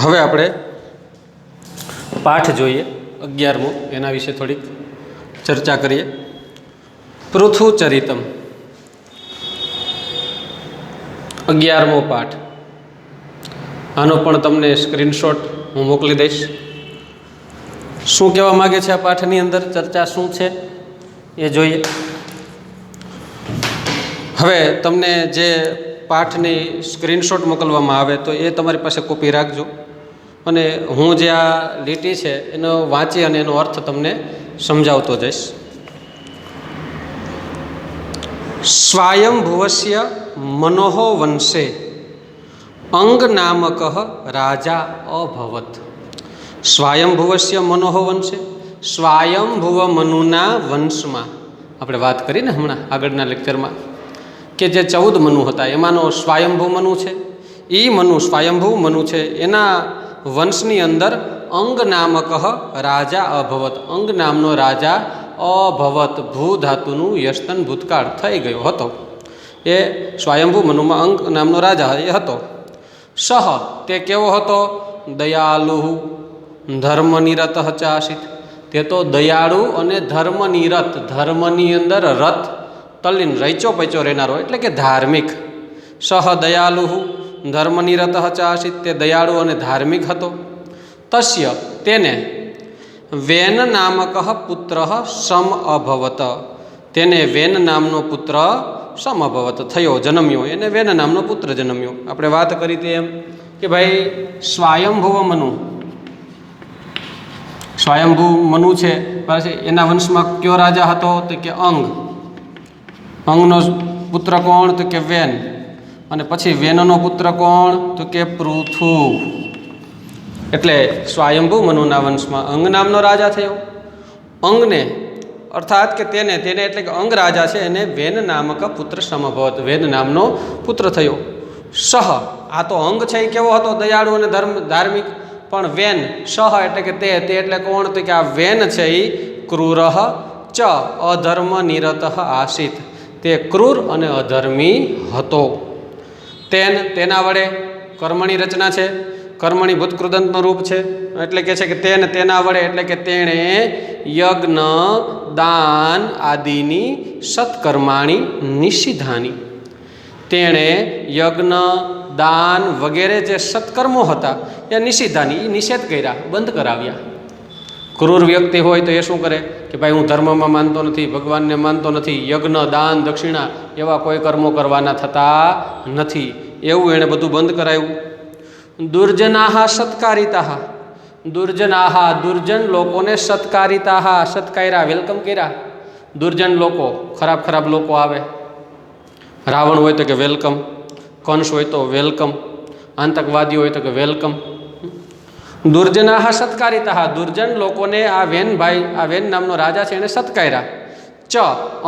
હવે આપણે પાઠ જોઈએ 11મો, એના વિશે થોડીક ચર્ચા કરીએ. પૃથુચરિતમ 11મો પાઠ. આનો પણ તમને સ્ક્રીનશોટ હું મોકલી દઈશ. શું કહેવા માગે છે આ પાઠની અંદર, ચર્ચા શું છે એ જોઈએ. હવે તમને જે પાઠની સ્ક્રીનશોટ મોકલવામાં આવે તો એ તમારી પાસે કોપી રાખજો, અને હું જે આ લીટી છે એનો વાંચી અને એનો અર્થ તમને સમજાવતો જઈશ. સ્વાયંભુવસ્ય મનોહ વંશે અંગ નામક રાજા અભવત. સ્વાયંભુવસ્ય મનોહ વંશે, સ્વાયંભુવ મનુના વંશમાં આપણે વાત કરી ને હમણાં આગળના લેક્ચરમાં કે જે 14 મનુ હતા એમાંનો સ્વાયંભુ મનુ છે. એ મનુ સ્વાયંભુ મનુ છે, એના વંશની અંદર અંગ નામક રાજા અભવત. અંગ નામનો રાજા અભવત, ભૂ ધાતુનું યસ્તન ભૂતકાળ થઈ ગયો હતો. એ સ્વાયંભુ મનુમાં અંગ નામનો રાજા એ હતો. સહ તે કેવો હતો? દયાલુ ધર્મનિરત ચાસિત. તે તો દયાળુ અને ધર્મનિરત, ધર્મની અંદર રત તલ્લીન રૈચો પૈચો રહેનારો એટલે કે ધાર્મિક. સહ દયાલુ ધર્મનિરત ચાસિત. તે દયાળુ અને ધાર્મિક હતો. તસ્ય તેને વેન નામક પુત્ર સમ અભવત. તેને વેન નામનો પુત્ર સમ અભવત થયો, જન્મ્યો. એને વેન નામનો પુત્ર જન્મ્યો. આપણે વાત કરી હતી એમ કે ભાઈ સ્વાયંભુવ મનુ, સ્વયંભૂ મનુ છે, એના વંશમાં કયો રાજા હતો તો કે અંગ. અંગનો પુત્ર કોણ તો કે વેન, અને પછી વેનનો પુત્ર કોણ તો કે પૃથુ. એટલે સ્વયંભૂ મનુના વંશમાં અંગ નામનો રાજા થયો. અંગને અર્થાત કે તેને એટલે કે અંગ રાજા છે, એને વેન નામક પુત્ર સમભવત, વેન નામનો પુત્ર થયો. સહ આ તો અંગ છે એ કેવો હતો? દયાળુ અને ધાર્મિક. પણ વેન સહ એટલે કે તે એટલે કોણ તો કે આ વેન છે એ ક્રૂર ચ અધર્મ નિરત આસિત. તે ક્રૂર અને અધર્મી હતો. તેના વડે કર્મણી રચના છે, કર્મણી ભૂતકૃદંતનું રૂપ છે. એટલે કે છે કે તેના વડે એટલે કે તેણે યજ્ઞ દાન આદિની સત્કર્માણી નિષિદ્ધાની. તેણે યજ્ઞ દાન વગેરે જે સત્કર્મો હતા એ નિષિદ્ધાની, એ નિષેધ કર્યા, બંધ કરાવ્યા. ક્રૂર વ્યક્તિ હોય તો એ શું કરે કે ભાઈ હું ધર્મમાં માનતો નથી, ભગવાનને માનતો નથી, યજ્ઞ દાન દક્ષિણા એવા કોઈ કર્મો કરવાના થતા નથી, એવું એણે બધું બંધ કરાવ્યું. દુર્જનાહા સત્કારિતા. દુર્જનાહા દુર્જન લોકોને સત્કારિતા, સત્કાર્યા, વેલકમ કર્યા. દુર્જન લોકો, ખરાબ ખરાબ લોકો આવે. રાવણ હોય તો કે વેલકમ, કંસ હોય તો વેલકમ, આતંકવાદી હોય તો કે વેલકમ. દુર્જનાહા સત્કારિતા. દુર્જન લોકોને આ વેનભાઈ, આ વેન નામનો રાજા છે એને સત્કાર્યા. ચ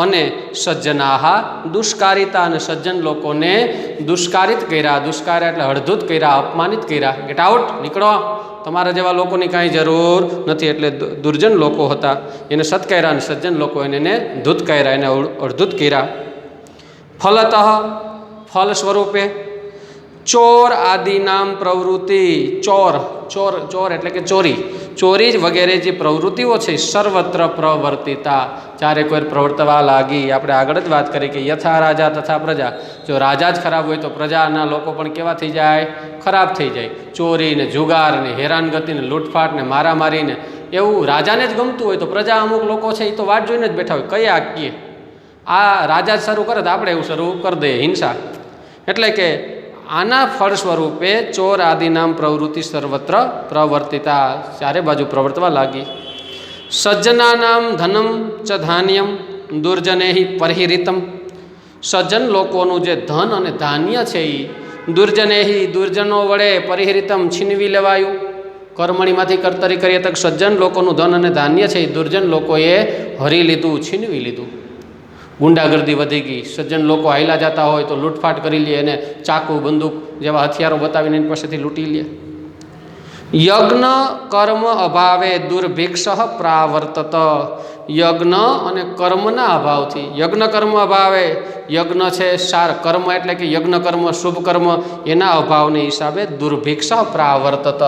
અને સજ્જનાહા દુષ્કારિતા. અને સજ્જન લોકોને દુષ્કારિત કર્યા. દુષ્કાર્યા એટલે હળધૂત કર્યા, અપમાનિત કર્યા. ગેટ આઉટ, નીકળો, તમારા જેવા લોકોની કાંઈ જરૂર નથી. એટલે દુર્જન લોકો હતા એને સત્કાર્યા, અને સજ્જન લોકો એને ધૂતકાર્યા, એને અડધૂત કર્યા. ફલતઃ ફલ સ્વરૂપે ચોર આદિ નામ પ્રવૃત્તિ. ચોર એટલે કે ચોરી વગેરે જે પ્રવૃત્તિઓ છે સર્વત્ર પ્રવર્તિતા, ચારે કોઈ પ્રવર્તવા લાગી. આપણે આગળ જ વાત કરી કે યથા રાજા તથા પ્રજા. જો રાજા જ ખરાબ હોય તો પ્રજાના લોકો પણ કેવા થઈ જાય? ખરાબ થઈ જાય. ચોરી ને જુગાર ને હેરાનગતિ ને લૂંટફાટ ને મારામારીને એવું રાજાને જ ગમતું હોય તો પ્રજા અમુક લોકો છે એ તો વાટ જોઈને જ બેઠા હોય, કયા કીએ આ રાજા જ શરૂ કરે તો આપણે એવું શરૂ કરી દઈએ, હિંસા. એટલે કે આના ફળ સ્વરૂપે ચોર આદિ નામ પ્રવૃત્તિ સર્વત્ર પ્રવર્તિતા, ચારે બાજુ પ્રવર્તવા લાગી. સજ્જના નામ ધનમ ચ ધાન્યમ દુર્જનેહી પરિહરિતમ. સજ્જન લોકોનું જે ધન અને ધાન્ય છે એ દુર્જનેહી દુર્જનો વડે પરિહરિતમ છીનવી લેવાયું. કર્મણીમાંથી કર્તરી કરીએ તો સજ્જન લોકોનું ધન અને ધાન્ય છે એ દુર્જન લોકોએ હરી લીધું, છીનવી લીધું. ગુંડાગર્દી વધી ગઈ. સજ્જન લોકો હાયલા જતા હોય તો લૂંટફાટ કરી લે, અને ચાકુ બંદૂક જેવા હથિયારો બતાવીને એની પાસેથી લૂંટી લે. યજ્ઞ કર્મ અભાવે દુર્ભિક્ષ પ્રાવર્તત. યજ્ઞ અને કર્મના અભાવથી, યજ્ઞ કર્મ અભાવે, યજ્ઞ છે સાર, કર્મ એટલે કે યજ્ઞ કર્મ શુભ કર્મ, એના અભાવને હિસાબે દુર્ભિક્ષ પ્રાવર્તત.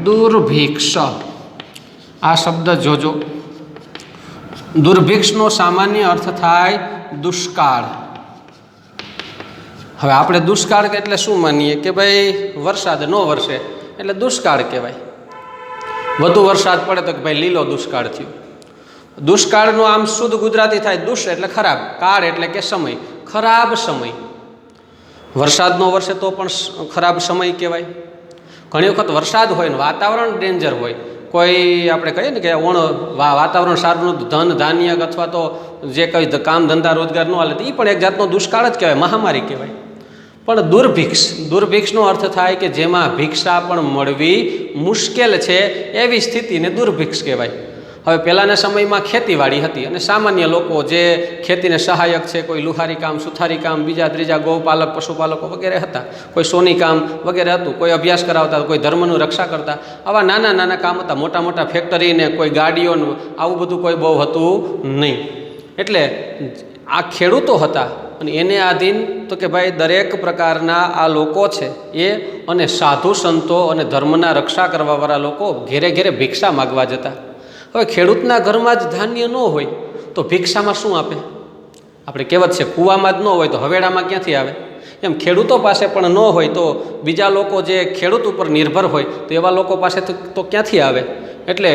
દુર્ભિક્ષ આ શબ્દ જોજો. દુર્ભિક્ષનો સામાન્ય અર્થ થાય દુષ્કાળ. હવે આપણે દુષ્કાળ એટલે શું માનીએ કે ભાઈ વરસાદ ન વરસે એટલે દુષ્કાળ કહેવાય. વધુ વરસાદ પડે તો કે ભાઈ લીલો દુષ્કાળ થયો. દુષ્કાળનું આમ શુદ્ધ ગુજરાતી થાય દુષ એટલે ખરાબ, કાળ એટલે કે સમય, ખરાબ સમય. વરસાદ ન વરસે તો પણ ખરાબ સમય કહેવાય. ઘણી વખત વરસાદ હોય ને વાતાવરણ ડેન્જર હોય, કોઈ આપણે કહીએ ને કે વાતાવરણ સારું, ધન ધાન્ય અથવા તો જે કંઈ કામ ધંધા રોજગાર ન હાલે, એ પણ એક જાતનો દુષ્કાળ જ કહેવાય, મહામારી કહેવાય. પણ દુર્ભિક્ષનો અર્થ થાય કે જેમાં ભિક્ષા પણ મળવી મુશ્કેલ છે એવી સ્થિતિને દુર્ભિક્ષ કહેવાય. હવે પહેલાંના સમયમાં ખેતીવાડી હતી અને સામાન્ય લોકો જે ખેતીને સહાયક છે, કોઈ લુહારી કામ, સુથારી કામ, બીજા ત્રીજા ગૌપાલક, પશુપાલકો વગેરે હતા, કોઈ સોની કામ વગેરે હતું, કોઈ અભ્યાસ કરાવતા, કોઈ ધર્મનું રક્ષા કરતા, આવા નાના નાના કામ હતા. મોટા મોટા ફેક્ટરીને કોઈ ગાડીઓનું આવું બધું કોઈ બહુ હતું નહીં. એટલે આ ખેડૂતો હતા અને એને આધીન તો કે ભાઈ દરેક પ્રકારના આ લોકો છે એ, અને સાધુ સંતો અને ધર્મના રક્ષા કરવાવાળા લોકો ઘેરે ઘેરે ભિક્ષા માગવા જતા. હવે ખેડૂતના ઘરમાં જ ધાન્ય ન હોય તો ભિક્ષામાં શું આપે? આપણે કહેવત છે કૂવામાં જ ન હોય તો હવેડામાં ક્યાંથી આવે? એમ ખેડૂતો પાસે પણ ન હોય તો બીજા લોકો જે ખેડૂત ઉપર નિર્ભર હોય તો એવા લોકો પાસે તો ક્યાંથી આવે? એટલે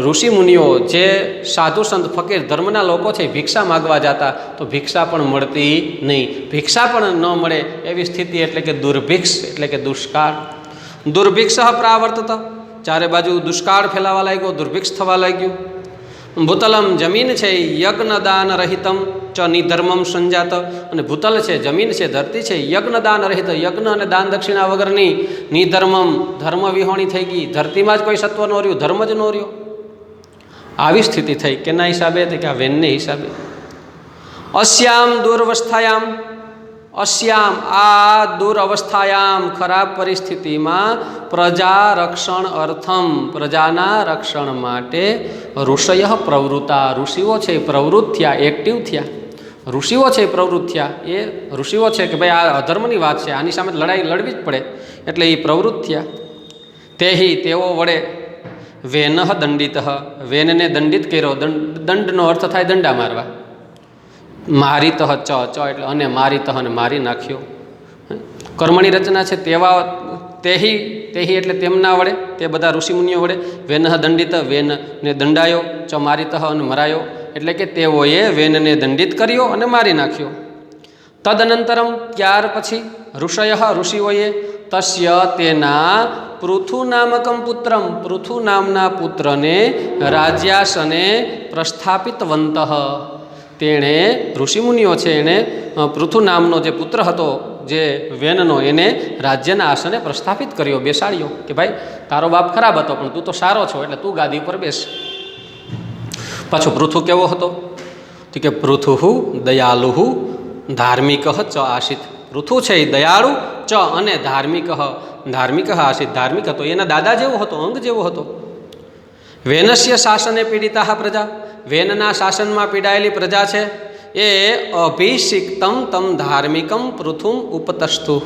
ઋષિમુનિઓ જે સાધુ સંત ફકીર ધર્મના લોકો છે ભિક્ષા માગવા જતા તો ભિક્ષા પણ મળતી નહીં. ભિક્ષા પણ ન મળે એવી સ્થિતિ એટલે કે દુર્ભિક્ષ, એટલે કે દુષ્કાળ. દુર્ભિક્ષ પ્રાવર્તત. ચારે બાજુ દુષ્કાળ ફેલાવા લાગ્યો, દુર્ભિક્ષ થવા લાગ્યું. ભૂતલમ જમીન છે યજ્ઞ દાન રહિતમ ચ નિધર્મમ સંજાત. અને ભૂતલ છે, જમીન છે, ધરતી છે, યજ્ઞ દાન રહિત, યજ્ઞ અને દાન દક્ષિણા વગરની, નિધર્મમ ધર્મ વિહોણી થઈ ગઈ. ધરતીમાં જ કોઈ સત્વ ન રહ્યું, ધર્મ જ ન રહ્યો. આવી સ્થિતિ થઈ કેના હિસાબે? કે આ વેનને હિસાબે. અસ્યામ દુરવસ્થાયામ, અસ્યામ આ દુરવસ્થાયામ ખરાબ પરિસ્થિતિમાં પ્રજા રક્ષણ અર્થમ, પ્રજાના રક્ષણ માટે ઋષય પ્રવૃત્તા, ઋષિઓ છે પ્રવૃત્ત થયા, એક્ટિવ થયા. ઋષિઓ છે પ્રવૃત્ત થયા. એ ઋષિઓ છે કે ભાઈ આ અધર્મની વાત છે, આની સામે લડાઈ લડવી જ પડે, એટલે એ પ્રવૃત્ત થયા. તેહી તેઓ વડે વેન દંડિત, વેનને દંડિત કર્યો. દંડનો અર્થ થાય દંડા મારવા. મારીત ચ એટલે અને મારીત, અને મારી નાખ્યો. કર્મની રચના છે તેવા તેહી એટલે તેમના વડે, તે બધા ઋષિમુનિઓ વડે. વેન દંડિત, વેનને દંડાયો, ચ મારીત અને મરાયો, એટલે કે તેઓએ વેનને દંડિત કર્યો અને મારી નાખ્યો. તદનંતરમ ત્યાર પછી ઋષિઓએ તસ્ય તેના પૃથુ નામકમ પુત્રમ, પૃથુ નામના પુત્રને રાજ્યાસને પ્રસ્થાપિતવંત. તેણે ઋષિમુનિઓ છે એણે પૃથુ નામનો જે પુત્ર હતો જે વેનનો, એને રાજ્યના આસને પ્રસ્થાપિત કર્યો, બેસાડ્યો કે ભાઈ તારો બાપ ખરાબ હતો પણ તું તો સારો છો એટલે તું ગાદી ઉપર બેસ. પાછો પૃથુ કેવો હતો? તો કે પૃથુ દયાલુ ધાર્મિક ચ આશિત. પૃથુ છે એ દયાળુ ચ અને ધાર્મિક આશિત, ધાર્મિક હતો. એના દાદા જેવો હતો, અંગ જેવો હતો. વેનસ્ય શાસને પીડિતા પ્રજા, વેનના શાસનમાં પીડાયેલી પ્રજા છે એ અભિષિક્તમ તમ ધાર્મિકમ પૃથુમ ઉપતસ્થુ.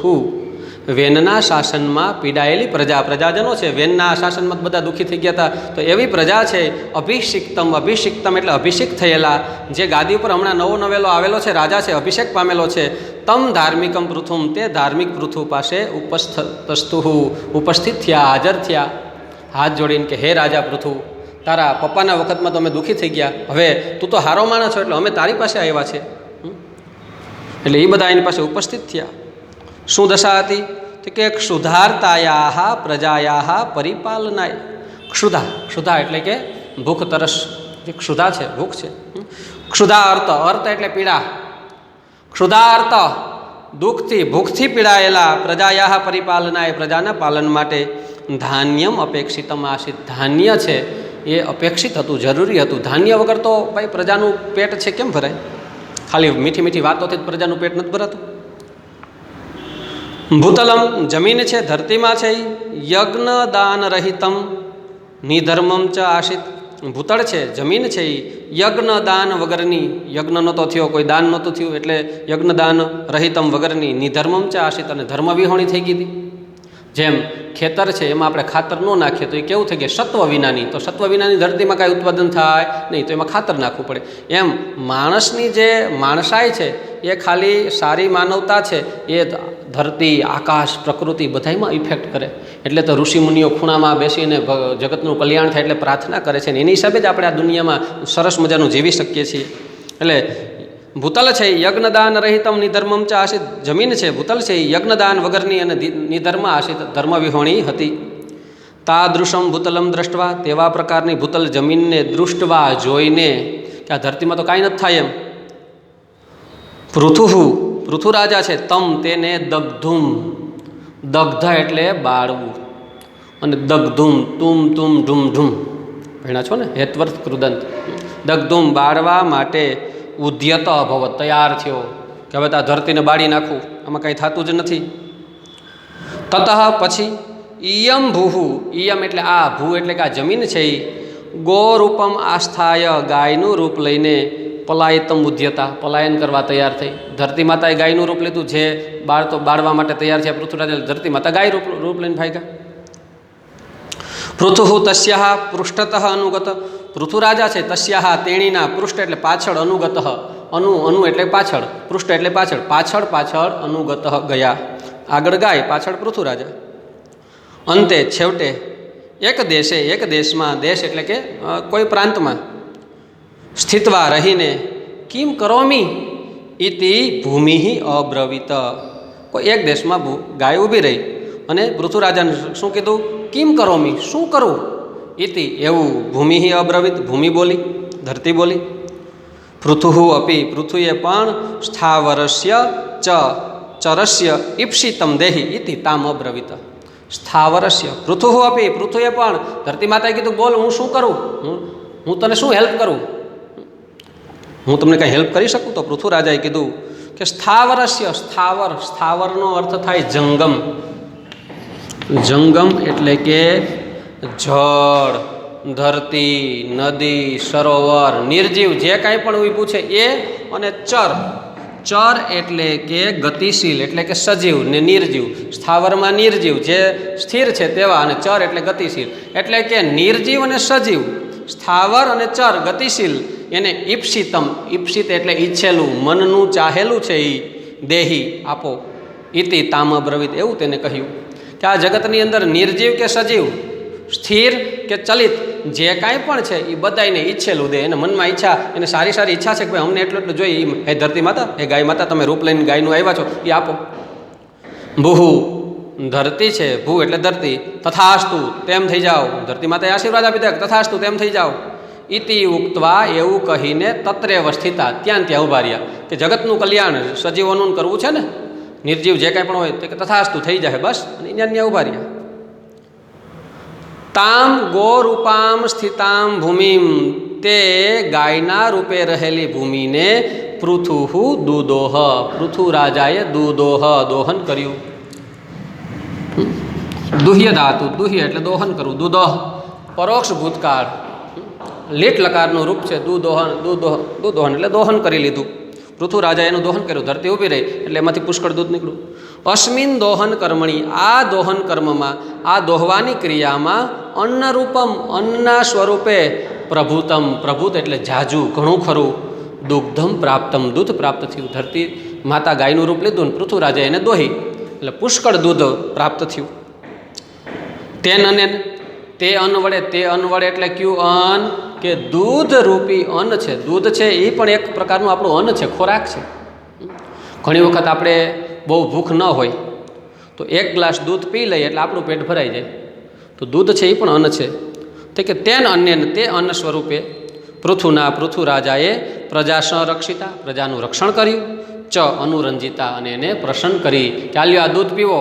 વેનના શાસનમાં પીડાયેલી પ્રજાજનો છે, વેનના શાસનમાં બધા દુઃખી થઈ ગયા હતા, તો એવી પ્રજા છે અભિષિક્તમ એટલે અભિષેક થયેલા, જે ગાદી ઉપર હમણાં નવો નવેલો આવેલો છે, રાજા છે, અભિષેક પામેલો છે. તમ ધાર્મિકમ પૃથુમ, તે ધાર્મિક પૃથુ પાસે ઉપસ્થિત થયા, હાજર થયા, હાથ જોડીને કે હે રાજા પૃથુ, તારા પપ્પાના વખતમાં તો અમે દુઃખી થઈ ગયા, હવે તું તો હારો માણસ છો એટલે અમે તારી પાસે આવ્યા છે. એટલે એ બધા એની પાસે ઉપસ્થિત થયા. શું દશા હતી? તો કે ક્ષુધાર્તાયા પ્રજાયા પરિપાલનાય. ક્ષુધા એટલે કે ભૂખ તરસ, જે ક્ષુધા છે ભૂખ છે. ક્ષુધા અર્થ એટલે પીડા. ક્ષુધાર્ત દુઃખથી ભૂખથી પીડાયેલા પ્રજાયા પરિપાલનાય, પ્રજાના પાલન માટે ધાન્યમ અપેક્ષિતમ આસિત. ધાન્ય છે એ અપેક્ષિત હતું, જરૂરી હતું. ધાન્ય વગર તો ભાઈ પ્રજાનું પેટ છે કેમ ભરાય? ખાલી મીઠી મીઠી વાતોથી જ પ્રજાનું પેટ નથી ભરાતું. ભૂતલમ જમીન છે, ધરતીમાં છે, યજ્ઞ દાન રહિતમ નિધર્મમ ચ આશિત. ભૂતળ છે, જમીન છે, એ યજ્ઞ દાન વગરની, યજ્ઞ નહોતો થયો, કોઈ દાન નહોતું થયું, એટલે યજ્ઞ દાન રહિતમ વગરની, નિધર્મમ ચ આશિત, અને ધર્મ વિહોણી થઈ ગઈ હતી. જેમ ખેતર છે એમાં આપણે ખાતર ન નાખીએ તો એ કેવું થઈ ગયા, સત્વ વિનાની. તો સત્વ વિનાની ધરતીમાં કાંઈ ઉત્પાદન થાય નહીં, તો એમાં ખાતર નાખવું પડે. એમ માણસની જે માણસાઈ છે એ ખાલી સારી માનવતા છે એ ધરતી, આકાશ, પ્રકૃતિ બધામાં ઇફેક્ટ કરે. એટલે તો ઋષિમુનિઓ ખૂણામાં બેસીને જગતનું કલ્યાણ થાય એટલે પ્રાર્થના કરે છે, ને એની હિસાબે જ આપણે આ દુનિયામાં સરસ મજાનું જીવી શકીએ છીએ. એટલે ભૂતલ છે યજ્ઞદાન રહિતમ નિધર્મમ ચ આશિત. જમીન છે, ભૂતલ છે, યજ્ઞદાન વગરની અને નિધર્મ આશિત, ધર્મ વિહોણી હતી. તાદૃશમ ભૂતલમ દ્રષ્ટવા, તેવા પ્રકારની ભૂતલ જમીનને દૃષ્ટવા જોઈને, કે આ ધરતીમાં તો કાંઈ નથી થાય એમ. પૃથુ રાજા છે, તમ તેને દગ્ધુમ, દગ્ધ એટલે બાળવું, અને દગ્ધુમ તુમ તુમ ઢુમ ઢુમ, ભણ્યા છો ને, હેત્વર્થ કૃદંત. દગ્ધુમ બાળવા માટે ઉદ્યત અભવત, તૈયાર થયો કે હવે આ ધરતીને બાળી નાખવું, આમાં કંઈ થતું જ નથી. તતઃ પછી ઇયમ ભૂહુ, ઇયમ એટલે આ, ભૂ એટલે કે આ જમીન છે, એ ગોરૂપમ આસ્થાય, ગાયનું રૂપ લઈને પલાયતમ ઉદ્યતા, પલાયન કરવા તૈયાર થઈ. ધરતી માતાએ ગાયનું રૂપ લીધું, જે બાળવા માટે તૈયાર છે પૃથ્વીરાજ, ધરતી માતા ગાય રૂપ લઈને ભાગ્યા. પૃથુ તસ્યા પૃષ્ઠતઃ અનુગત, પૃથુરાજા છે, તસ્યા તેણીના, પૃષ્ઠ એટલે પાછળ, અનુગત, અનુ એટલે પાછળ, પૃષ્ઠ એટલે પાછળ, પાછળ પાછળ અનુગત ગયા, આગળ ગાય, પાછળ પૃથુરાજા. અંતે છેવટે એક દેશે, એક દેશમાં, દેશ એટલે કે કોઈ પ્રાંતમાં, સ્થિતવા રહીને, કિમ કરોમી ઇતિ ભૂમિ અબ્રવીત, કોઈ એક દેશમાં ગાય ઊભી રહી અને પૃથુરાજાને શું કીધું, કિમ કરોમી, શું કરું, ઇતિ એવું, ભૂમિ અબ્રવીત, ભૂમિ બોલી, ધરતી બોલી. પૃથુ અપી, પૃથુએ પણ સ્થાવરસ્ય ચરસ્ય ઈપ્સિતમ દેહી ઇતિ તામ અબ્રવીત. સ્થાવરસ્ય, પૃથુ અપી, પૃથુએ પણ, ધરતી માતાએ કીધું બોલ, હું શું કરું, હું તને શું હેલ્પ કરું, હું તમને કંઈ હેલ્પ કરી શકું. તો પૃથુ રાજાએ કીધું કે સ્થાવરસ્ય, સ્થાવર, સ્થાવરનો અર્થ થાય જંગમ. જંગમ એટલે કે જળ, ધરતી, નદી, સરોવર, નિર્જીવ જે કાંઈ પણ ઊભું છે એ, અને ચર, ચર એટલે કે ગતિશીલ એટલે કે સજીવ ને નિર્જીવ. સ્થાવરમાં નિર્જીવ જે સ્થિર છે તેવા, અને ચર એટલે ગતિશીલ, એટલે કે નિર્જીવ અને સજીવ, સ્થાવર અને ચર ગતિશીલ, એને ઈપ્સિતમ, ઈપ્સિત એટલે ઈચ્છેલું, મનનું ચાહેલું છે એ દેહી આપો, ઇતિ તામ અબ્રવીત, એવું તેને કહ્યું કે આ જગતની અંદર નિર્જીવ કે સજીવ, સ્થિર કે ચલિત, જે કાંઈ પણ છે એ બધાને ઈચ્છેલું દે. એને મનમાં ઈચ્છા, એને સારી સારી ઈચ્છા છે કે ભાઈ અમને એટલું એટલું જોઈએ, હે ધરતી માતા, હે ગાય માતા, તમે રૂપ લઈને ગાયનું આવ્યા છો એ આપો. ભૂહુ ધરતી છે, ભૂ એટલે ધરતી, તથાસ્તુ તેમ થઈ જાઓ, ધરતી માતાએ આશીર્વાદ આપી દે, તથાસ્તુ તેમ થઈ જાઓ. ઇતિ ઉક્તવા એવું કહીને તત્રેવ સ્થિતા, ત્યાં ઊભા રહ્યા, કે જગતનું કલ્યાણ સજીવોનું કરવું છે ને, નિર્જીવ જે કાંઈ પણ હોય તે તથાસ્તુ થઈ જાય બસ, અને અહીંયા ઊભા રહ્યા. તામ ગોરૂપામ સ્થિતામ ભૂમિમ, તે ગાયના રૂપે રહેલી ભૂમિને પૃથુ દુદોહ, પૃથુ રાજાએ દુદોહ, દોહન કર્યું. દુહ્ય ધાતુ, દુહ્ય એટલે દોહન કરવું, દુદોહ પરોક્ષ ભૂતકાળ, લીટ લકારનું રૂપ છે, દુદોહન, દુદોહન એટલે દોહન કરી લીધું. પૃથુ રાજા એનું દોહન કર્યું, ધરતી ઊભી રહી એટલે એમાંથી પુષ્કળ દૂધ નીકળ્યું. અસ્મિન દોહન કર્મણી, આ દોહન કર્મમાં, આ દોહવાની ક્રિયામાં, અન્નરૂપમ, અન્નના સ્વરૂપે, પ્રભુતમ, પ્રભુત એટલે જાજુ, ઘણું ખરું, દુગ્ધમ પ્રાપ્તમ, દૂધ પ્રાપ્ત થયું. ધરતી માતા ગાયનું રૂપ લીધું ને પૃથુ રાજા એને દોહી એટલે પુષ્કળ દૂધ પ્રાપ્ત થયું. તેન અને તે અન્ન વડે, તે અન્ન વડે એટલે કયું અન્ન, કે દૂધ રૂપી અન્ન છે. દૂધ છે એ પણ એક પ્રકારનું આપણું અન્ન છે, ખોરાક છે. ઘણી વખત આપણે બહુ ભૂખ ન હોય તો એક ગ્લાસ દૂધ પી લઈએ એટલે આપણું પેટ ભરાઈ જાય. તો દૂધ છે એ પણ અન્ન છે. તે કે તેન અન્ય, તે અન્ન સ્વરૂપે પૃથુ રાજાએ પ્રજા સંરક્ષિતા, પ્રજાનું રક્ષણ કર્યું, ચ અનુરંજિતા, અને એને પ્રસન્ન કરી કે આલ્યો આ દૂધ પીવો,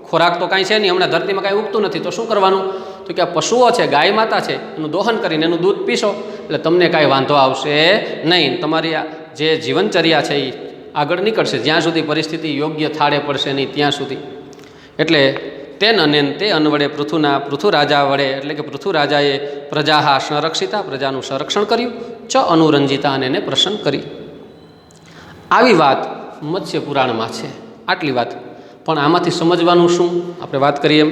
ખોરાક તો કાંઈ છે નહીં, હમણાં ધરતીમાં કાંઈ ઉગતું નથી, તો શું કરવાનું, તો કે આ પશુઓ છે, ગાય માતા છે, એનું દોહન કરીને એનું દૂધ પીશો એટલે તમને કાંઈ વાંધો આવશે નહીં. તમારી આ જે જીવનચર્યા છે એ આગળ નીકળશે, જ્યાં સુધી પરિસ્થિતિ યોગ્ય થાળે પડશે નહીં ત્યાં સુધી. એટલે તેન અનેન તે અન્ન વડે પૃથુ રાજા વડે એટલે કે પૃથુ રાજાએ પ્રજા સંરક્ષિતા પ્રજાનું સંરક્ષણ કર્યું, ચ અનુરંજિતા અને એને પ્રસન્ન કરી. આવી વાત મત્સ્ય પુરાણમાં છે. આટલી વાત. પણ આમાંથી સમજવાનું શું? આપણે વાત કરીએ એમ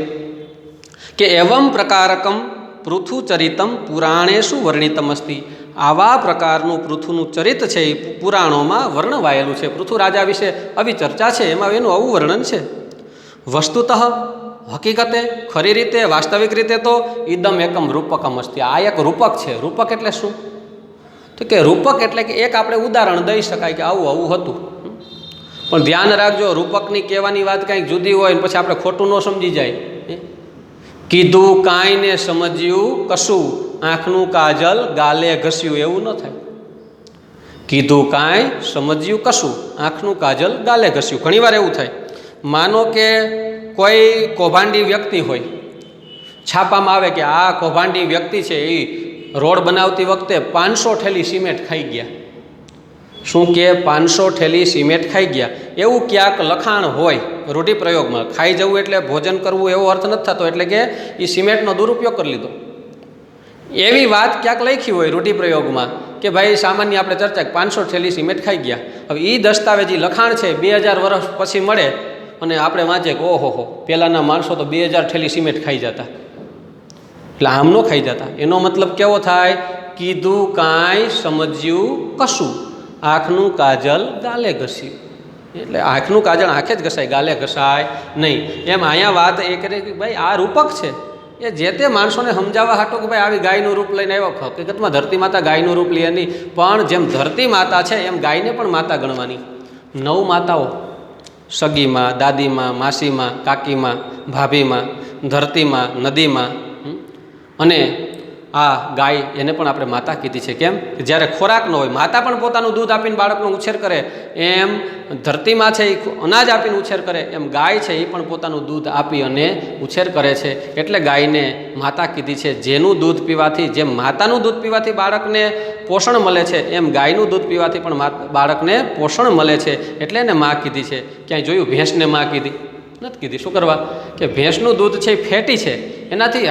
કે એવમ પ્રકારકમ પૃથુચરિતમ પુરાણેશુ વર્ણિતમ અસ્તિ. આવા પ્રકારનું પૃથુનું ચરિત છે એ પુરાણોમાં વર્ણવાયેલું છે. પૃથુ રાજા વિશે આવી ચર્ચા છે, એમાં એનું આવું વર્ણન છે. વસ્તુતઃ હકીકતે ખરી રીતે વાસ્તવિક રીતે તો ઇદમ એકમ રૂપકમ અસ્તિ. આ એક રૂપક છે. રૂપક એટલે શું? તો કે રૂપક એટલે કે એક આપણે ઉદાહરણ દઈ શકાય કે આવું આવું હતું. પણ ધ્યાન રાખજો, રૂપકની કહેવાની વાત કાંઈક જુદી હોય ને પછી આપણે ખોટું ન સમજી જાય. કીધું કાંઈ ને સમજ્યું કશું, આંખનું કાજલ ગાલે ઘસ્યું, એવું ન થાય. કીધું કાંઈ સમજ્યું કશું, આંખનું કાજલ ગાલે ઘસ્યું. ઘણીવાર એવું થાય. માનો કે કોઈ કૌભાંડી વ્યક્તિ હોય, છાપામાં આવે કે આ કૌભાંડી વ્યક્તિ છે એ રોડ બનાવતી વખતે 500 થેલી સિમેન્ટ ખાઈ ગયા. શું કે 500 થેલી સિમેન્ટ ખાઈ ગયા, એવું ક્યાંક લખાણ હોય રૂઢિપ્રયોગમાં. ખાઈ જવું એટલે ભોજન કરવું એવો અર્થ નથી થતો, એટલે કે એ સિમેન્ટનો દુરુપયોગ કરી લીધો એવી વાત ક્યાંક લખી હોય રૂઢિપ્રયોગમાં કે ભાઈ સામાન્ય આપણે ચર્ચા 500 થેલી સિમેન્ટ ખાઈ ગયા. હવે એ દસ્તાવેજી લખાણ છે 2000 વર્ષ પછી મળે અને આપણે વાંચીએ કે ઓહો પહેલાંના માણસો તો 2000 થેલી સિમેન્ટ ખાઈ જતા, એટલે આમ ન ખાઈ જતા. એનો મતલબ કેવો થાય? કીધું કાંઈ સમજ્યું કશું, આંખનું કાજલ ગાલે ઘસ્યું. એટલે આંખનું કાજલ આંખે જ ઘસાય, ગાલે ઘસાય નહીં. એમ અહીંયા વાત એ કરે કે ભાઈ આ રૂપક છે, એ જે તે માણસોને સમજાવવા હાટો કે ભાઈ આવી ગાયનું રૂપ લઈને આવ્યો. હકીકતમાં ધરતી માતા ગાયનું રૂપ લે નહીં, પણ જેમ ધરતી માતા છે એમ ગાયને પણ માતા ગણવાની. 9 માતાઓ, સગીમાં, દાદીમાં, માસીમાં, કાકીમાં, ભાભીમાં, ધરતીમાં, નદીમાં, અને આ ગાય એને પણ આપણે માતા કીધી છે. કેમ? જ્યારે ખોરાક ન હોય, માતા પણ પોતાનું દૂધ આપીને બાળકનો ઉછેર કરે, એમ ધરતીમાં છે એ અનાજ આપીને ઉછેર કરે, એમ ગાય છે એ પણ પોતાનું દૂધ આપી અને ઉછેર કરે છે. એટલે ગાયને માતા કીધી છે. જેનું દૂધ પીવાથી, જેમ માતાનું દૂધ પીવાથી બાળકને પોષણ મળે છે, એમ ગાયનું દૂધ પીવાથી પણ બાળકને પોષણ મળે છે. એટલે એને મા કીધી છે. ક્યાંય જોયું ભેંસને મા કીધી? નથી કીધી. શું કરવા? કે ભેંસનું દૂધ છે એ ફેટી છે, એનાથી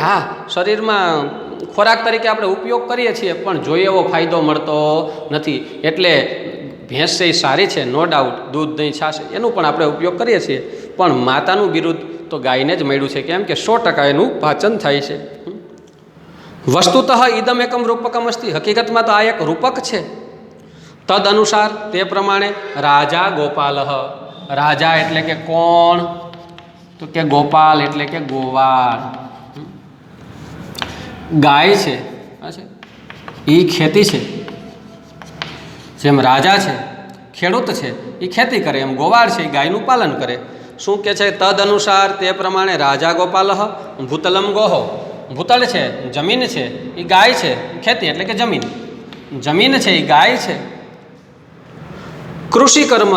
શરીરમાં ખોરાક તરીકે આપણે ઉપયોગ કરીએ છીએ, પણ જોઈએ એવો ફાયદો મળતો નથી. એટલે ભેંસ છે એ સારી છે, નો ડાઉટ, દૂધ દહીં છાશ એનું પણ આપણે ઉપયોગ કરીએ છીએ, પણ માતાનું બિરુદ તો ગાયને જ મળ્યું છે. કેમ કે 100% એનું પાચન થાય છે. વસ્તુતઃ ઇદમ એકમ રૂપકમ અસ્તિ. હકીકતમાં તો આ એક રૂપક છે. તદ અનુસાર તે પ્રમાણે રાજા ગોપાલ. રાજા એટલે કે કોણ? તો કે ગોપાલ એટલે કે ગોવાળ. ગાય છે એ ખેતી છે. જેમ રાજા છે ખેડૂત છે એ ખેતી કરે, એમ ગોવાળ છે એ ગાયનું પાલન કરે. શું કે છે? તદ અનુસાર તે પ્રમાણે રાજા ગોપાલ ભૂતલમ ગોહો. ભૂતળ છે જમીન છે એ ગાય છે, ખેતી એટલે કે જમીન. જમીન છે એ ગાય છે. કૃષિ કર્મ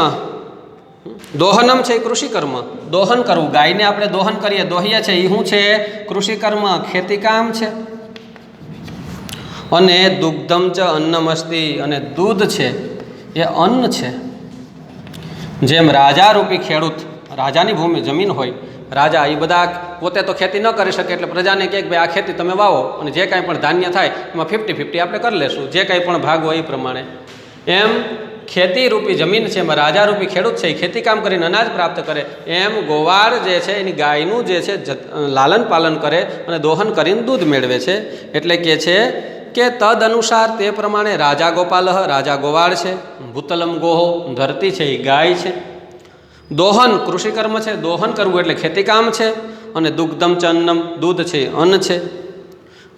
દોહનમ છે એ કૃષિ કર્મ, દોહન કરવું. ગાયને આપણે દોહન કરીએ, દોહીએ છે એ શું છે? કૃષિ કર્મ, ખેતી કામ છે. અને દુગ્ધમ ચ અન્નમસ્તિ, અને દૂધ છે એ અન્ન છે. જેમ રાજા રૂપી ખેડૂત, રાજાની ભૂમિ જમીન હોય, રાજા એ બધા પોતે તો ખેતી ન કરી શકે, એટલે પ્રજાને કહે કે ભાઈ આ ખેતી તમે વાવો અને જે કાંઈ પણ ધાન્ય થાય એમાં 50-50 આપણે કરી લેશું, જે કાંઈ પણ ભાગ હોય એ પ્રમાણે. એમ ખેતી રૂપી જમીન છે, એમાં રાજા રૂપી ખેડૂત છે એ ખેતી કામ કરીને અનાજ પ્રાપ્ત કરે. એમ ગોવાળ જે છે એની ગાયનું જે છે લાલન પાલન કરે અને દોહન કરીને દૂધ મેળવે છે. એટલે કે છે કે તદ અનુસાર તે પ્રમાણે રાજા ગોપાલ, રાજા ગોવાળ છે. ભૂતલમ ગોહો, ધરતી છે એ ગાય છે. દોહન કૃષિકર્મ છે, દોહન કરવું એટલે ખેતીકામ છે. અને દુગ્ધમ ચ અન્નમ, દૂધ છે અન્ન છે.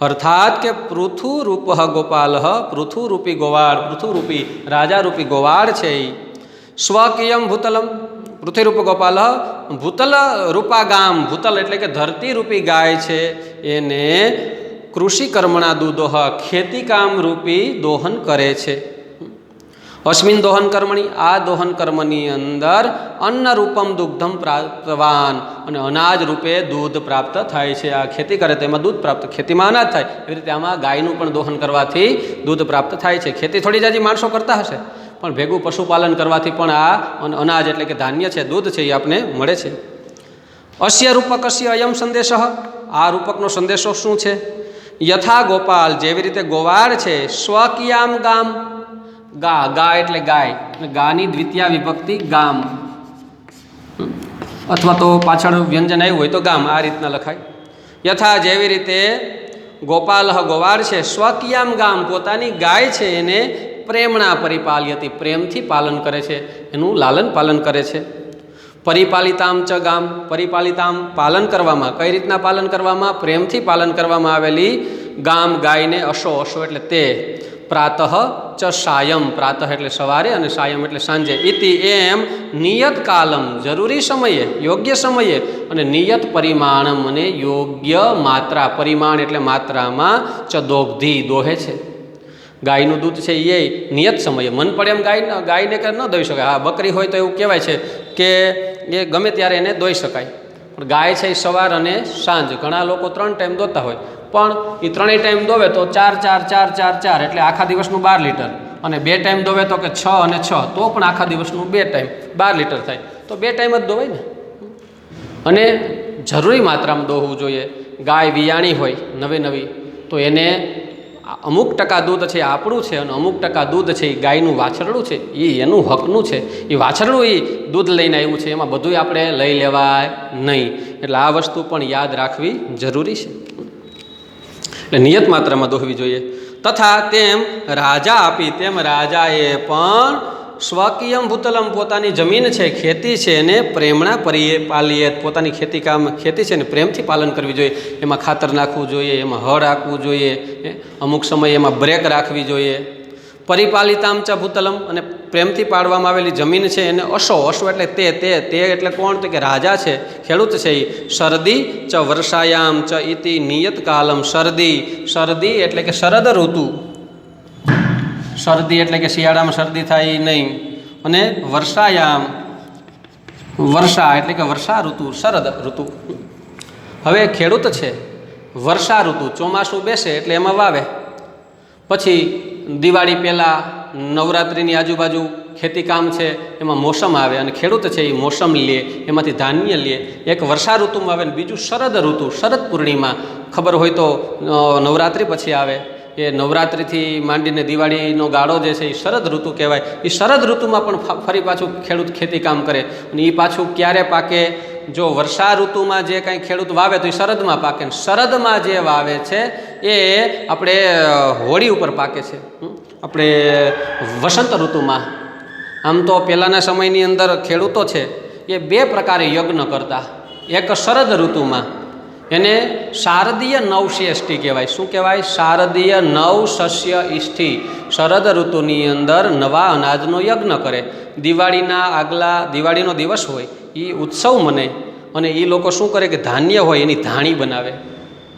અર્થાત કે પૃથુરૂપ ગોપાલ, પૃથુરૂપી ગોવાળ, પૃથુરૂપી રાજારૂપી ગોવાળ છે એ સ્વકીયમ ભૂતલમ, પૃથ્વીરૂપ ગોપાલ ભૂતલ રૂપા ગામ, ભૂતલ એટલે કે ધરતીરૂપી ગાય છે એને કૃષિ કર્મણા દૂધોહ, ખેતીકામ રૂપી દોહન કરે છે. અસ્મિન દોહન કર્મણી, આ દોહન કર્મની અંદર અન્ન રૂપમ દુગ્ધમ પ્રાપ્તવાન, અને અનાજ રૂપે દૂધ પ્રાપ્ત થાય છે. આ ખેતી કરે તો એમાં દૂધ પ્રાપ્ત, ખેતીમાં અનાજ થાય, એવી રીતે આમાં ગાયનું પણ દોહન કરવાથી દૂધ પ્રાપ્ત થાય છે. ખેતી થોડી જાજી માણસો કરતા હશે, પણ ભેગું પશુપાલન કરવાથી પણ આ અનાજ એટલે કે ધાન્ય છે, દૂધ છે એ આપને મળે છે. અસ્ય રૂપકસ્ય અયમ સંદેશ, આ રૂપકનો સંદેશો શું છે? યથા ગોપાલ, જેવી રીતે ગોવાળ છે, સ્વકિયામ ગામ, ગા, ગા એટલે ગાય, ગાની દ્વિતીયા વિભક્તિ ગામ, અથવા તો પાછળ વ્યંજન આવ્યું હોય તો ગામ, આ રીતના લખાય. યથા જેવી રીતે ગોપાલ ગોવાળ છે, સ્વકિયામ ગામ પોતાની ગાય છે એને પ્રેમણા પરિપાલ્યતી પ્રેમથી પાલન કરે છે, એનું લાલન પાલન કરે છે. પરિપાલિતામ ચ ગામ, પરિપાલિતામ પાલન કરવામાં, કઈ રીતના પાલન કરવામાં? પ્રેમથી પાલન કરવામાં આવેલી ગામ ગાયને અશો, અશો એટલે તે, પ્રાતઃ ચ સાયમ, પ્રાતઃ એટલે સવારે અને સાયમ એટલે સાંજે, ઇતિ એમ નિયત કાલમ જરૂરી સમયે, યોગ્ય સમયે, અને નિયત પરિમાણમ અને યોગ્ય માત્રા, પરિમાણ એટલે માત્રામાં, ચ દોગ્ધી દોહે છે. ગાયનું દૂધ છે એ નિયત સમયે, મન પડે એમ ગાયને કે ન દોઈ શકાય. હા, બકરી હોય તો એવું કહેવાય છે કે એ ગમે ત્યારે એને દોઈ શકાય, પણ ગાય છે એ સવાર અને સાંજ, ઘણા લોકો 3 ટાઈમ દોતા હોય, પણ એ 3 ટાઈમ દોવે તો 4 4 4 4 4 એટલે આખા દિવસનું 12 લીટર, અને 2 ટાઈમ દોવે તો કે 6 અને 6 તો પણ આખા દિવસનું 2 ટાઈમ 12 લીટર થાય, તો 2 ટાઈમ જ દોવાય ને. અને જરૂરી માત્રામાં દોહવું જોઈએ. ગાય વિયાણી હોય નવી નવી તો એને અમુક ટકા દૂધ છે આપણું છે, અને અમુક ટકા દૂધ છે એ ગાયનું વાછરડું છે, એ એનું હકનું છે. એ વાછરડું એ દૂધ લઈને આવ્યું છે, એમાં બધું આપણે લઈ લેવાય નહીં. એટલે આ વસ્તુ પણ યાદ રાખવી જરૂરી છે. એટલે નિયત માત્રામાં દોહવી જોઈએ. તથા તેમ રાજા આપી, તેમ રાજાએ પણ સ્વકીયમ ભૂતલમ પોતાની જમીન છે, ખેતી છે, એને પ્રેમણા પરિપાલીએ, પોતાની ખેતી છે ને પ્રેમથી પાલન કરવી જોઈએ. એમાં ખાતર નાખવું જોઈએ, એમાં હળ રાખવું જોઈએ, અમુક સમયે એમાં બ્રેક રાખવી જોઈએ. પરિપાલિતામ ચ ભૂતલમ, અને પ્રેમથી પાડવામાં આવેલી જમીન છે એને અશો, અશો એટલે તે એટલે કોણ? તો કે રાજા છે, ખેડૂત છે એ. શરદી ચ વર્ષાયામ ચ ઇતિ નિયત કાલમ, શરદી એટલે કે શરદ ઋતુ, શરદી એટલે કે શિયાળામાં શરદી થાય નહીં, અને વર્ષાયામ, વર્ષા એટલે કે વર્ષા ઋતુ, શરદ ઋતુ. હવે ખેડૂત છે, વર્ષા ઋતુ ચોમાસું બેસે એટલે એમાં વાવે, પછી દિવાળી પહેલાં નવરાત્રિની આજુબાજુ ખેતી કામ છે એમાં મોસમ આવે, અને ખેડૂત છે એ મોસમ લે, એમાંથી ધાન્ય લે. એક વર્ષા ઋતુમાં આવે ને બીજું શરદ ઋતુ, શરદ પૂર્ણિમા, ખબર હોય તો નવરાત્રિ પછી આવે. એ નવરાત્રિથી માંડીને દિવાળીનો ગાળો જે છે એ શરદ ઋતુ કહેવાય. એ શરદ ઋતુમાં પણ ફરી પાછું ખેડૂત ખેતી કામ કરે, અને એ પાછું ક્યારે પાકે? જો વર્ષા ઋતુમાં જે કાંઈ ખેડૂત વાવે તો એ શરદમાં પાકે, ને શરદમાં જે વાવે છે એ આપણે હોળી ઉપર પાકે છે, આપણે વસંત ઋતુમાં. આમ તો પહેલાંના સમયની અંદર ખેડૂતો છે એ 2 પ્રકારે યજ્ઞ કરતા. એક શરદ ઋતુમાં, એને શારદીય નવષ્યષ્ઠી કહેવાય. શું કહેવાય? શારદીય નવશસ્ય ઇષ્ઠી. શરદ ઋતુની અંદર નવા અનાજનો યજ્ઞ કરે. દિવાળીનો દિવસ હોય એ ઉત્સવ મને, અને એ લોકો શું કરે કે ધાન્ય હોય એની ધાણી બનાવે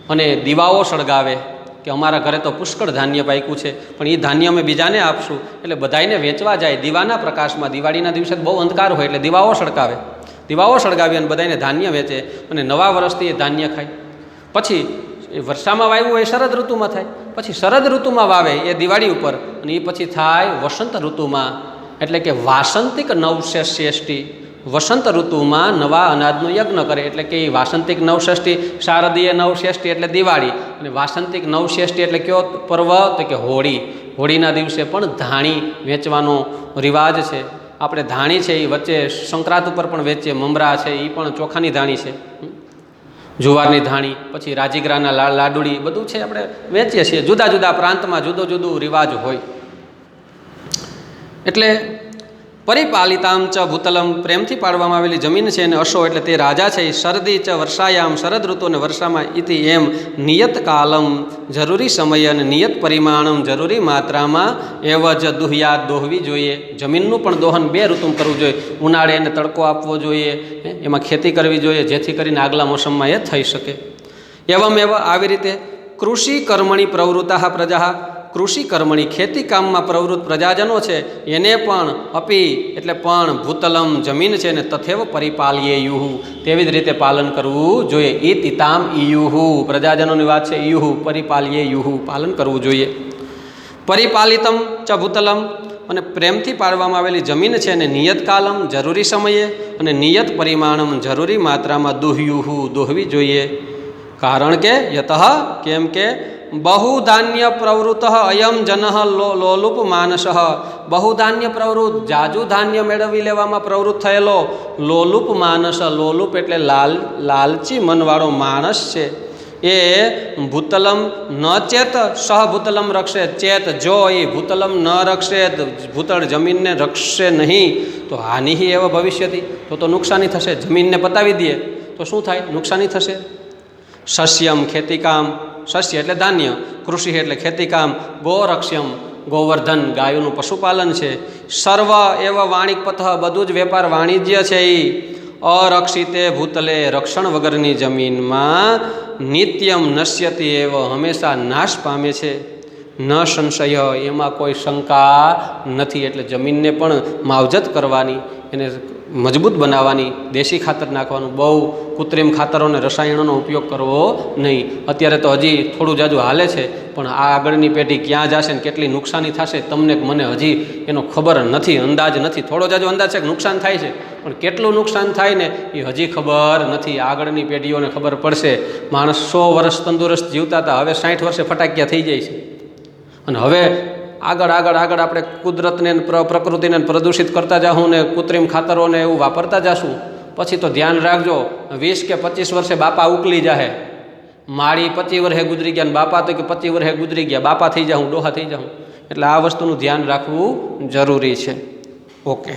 અને દીવાઓ સળગાવે કે અમારા ઘરે તો પુષ્કળ ધાન્ય પાક્યું છે, પણ એ ધાન્ય અમે બીજાને આપશું, એટલે બધાને વેચવા જાય દીવાના પ્રકાશમાં. દિવાળીના દિવસે બહુ અંધકાર હોય એટલે દીવાઓ સળગાવી અને બધાને ધાન્ય વેચે, અને નવા વર્ષથી એ ધાન્ય ખાય. પછી એ વર્ષામાં વાવ્યું હોય શરદ ઋતુમાં થાય, પછી શરદ ઋતુમાં વાવે એ દિવાળી ઉપર, અને એ પછી થાય વસંત ઋતુમાં, એટલે કે વાસંતિક નવષ્યષ્ઠી. વસંત ઋતુમાં નવા અનાજનો યજ્ઞ કરે, એટલે કે એ વાસંતિક નવષ્ઠી, શારદીય નવષ્ઠી એટલે દિવાળી, અને વાસંતિક નવષ્ઠી એટલે કયો પર્વ? તો કે હોળી. હોળીના દિવસે પણ ધાણી વેચવાનો રિવાજ છે. આપણે ધાણી છે એ વચ્ચે સંક્રાંત ઉપર પણ વેચીએ, મમરા છે એ પણ ચોખાની ધાણી છે, જુવારની ધાણી, પછી રાજીગરાના લાડુડી, બધું છે આપણે વેચીએ છીએ. જુદા જુદા પ્રાંતમાં જુદું રિવાજ હોય. એટલે પરિપાલિતામ ચ ભૂતલમ, પ્રેમથી પાડવામાં આવેલી જમીન છે એને અશો એટલે તે રાજા છે. શરદી ચ વર્ષાયામ, શરદ ઋતુ અને વર્ષામાં, ઇતિ એમ નિયત કાલમ, જરૂરી સમય અને નિયત પરિમાણમ, જરૂરી માત્રામાં, એવ જ દુહ્યાત, દોહવી જોઈએ. જમીનનું પણ દોહન 2 ઋતુમાં કરવું જોઈએ. ઉનાળે એને તડકો આપવો જોઈએ, એમાં ખેતી કરવી જોઈએ, જેથી કરીને આગલા મોસમમાં એ થઈ શકે. એવમ આવી રીતે કૃષિ કર્મણી પ્રવૃત્તા પ્રજા, કૃષિ કર્મણી ખેતી કામમાં પ્રવૃત્ત પ્રજાજનો છે એને પણ અપી એટલે પણ ભૂતલમ જમીન છે ને તથેવ પરિપાલ્યે યુહુ, તેવી જ રીતે પાલન કરવું જોઈએ. ઈ તિતામ ઈયુહુ, પ્રજાજનોની વાત છે. ઈયુહુ પરિપાલ્યે યુહુ, પાલન કરવું જોઈએ. પરિપાલિતમ ચ ભૂતલમ, અને પ્રેમથી પાડવામાં આવેલી જમીન છે એને નિયત કાલમ જરૂરી સમયે અને નિયત પરિમાણમ જરૂરી માત્રામાં દોહ્યુહુ દોહવી જોઈએ. કારણ કે યતઃ કેમ કે બહુધાન્ય પ્રવૃત્ત અયમ જન લોલુપ માનસ બહુધાન્ય પ્રવૃત્ત જાજુ ધાન્ય મેળવી લેવામાં પ્રવૃત્ત થયેલો લોલુપ માનસ લોલુપ એટલે લાલચી મનવાળો માણસ છે એ ભૂતલમ ન ચેત સહ ભૂતલમ રક્ષે ચેત જો એ ભૂતલમ ન રક્ષે ભૂતળ જમીનને રક્ષશે નહીં તો હાનિ એવા ભવિષ્યથી તો નુકસાની થશે. જમીનને પતાવી દઈએ તો શું થાય? નુકસાની થશે. સસ્યમ ખેતીકામ સસ્ય એટલે ધાન્ય, કૃષિ એટલે ખેતીકામ, ગોરક્ષ્યમ ગોવર્ધન ગાયોનું પશુપાલન છે, સર્વ એવ વાણિક પથ બધું જ વેપાર વાણિજ્ય છે. એ અરક્ષિતે ભૂતલે રક્ષણ વગરની જમીનમાં નિત્યમ નશ્યતિ એવ હંમેશા નાશ પામે છે. ન સંશય એમાં કોઈ શંકા નથી. એટલે જમીનને પણ માવજત કરવાની, એને મજબૂત બનાવવાની, દેશી ખાતર નાખવાનું, બહુ કૃત્રિમ ખાતરો અને રસાયણોનો ઉપયોગ કરવો નહીં. અત્યારે તો હજી થોડું જાજુ હાલે છે, પણ આ આગળની પેઢી ક્યાં જશે ને કેટલી નુકસાની થશે તમને મને હજી એનો ખબર નથી, અંદાજ નથી. થોડો જાજુ અંદાજ છે કે નુકસાન થાય છે, પણ કેટલું નુકસાન થાય ને એ હજી ખબર નથી. આગળની પેઢીઓને ખબર પડશે. માણસ 100 વર્ષ તંદુરસ્ત જીવતા હતા, હવે 60 વર્ષે ફટાકિયા થઈ જાય છે. અને હવે આગળ આપણે કુદરતને પ્રકૃતિને પ્રદૂષિત કરતા જાશું ને કૃત્રિમ ખાતરોને એવું વાપરતા જશું, પછી તો ધ્યાન રાખજો 20 કે 25 વર્ષે બાપા ઉકલી જાહે. માળી 25 વર્ષે ગુજરી ગયા ને બાપા તો કે 25 વર્ષે ગુજરી ગયા, બાપા થઈ જાઉં, ડોહા થઈ જાઉં. એટલે આ વસ્તુનું ધ્યાન રાખવું જરૂરી છે. ઓકે.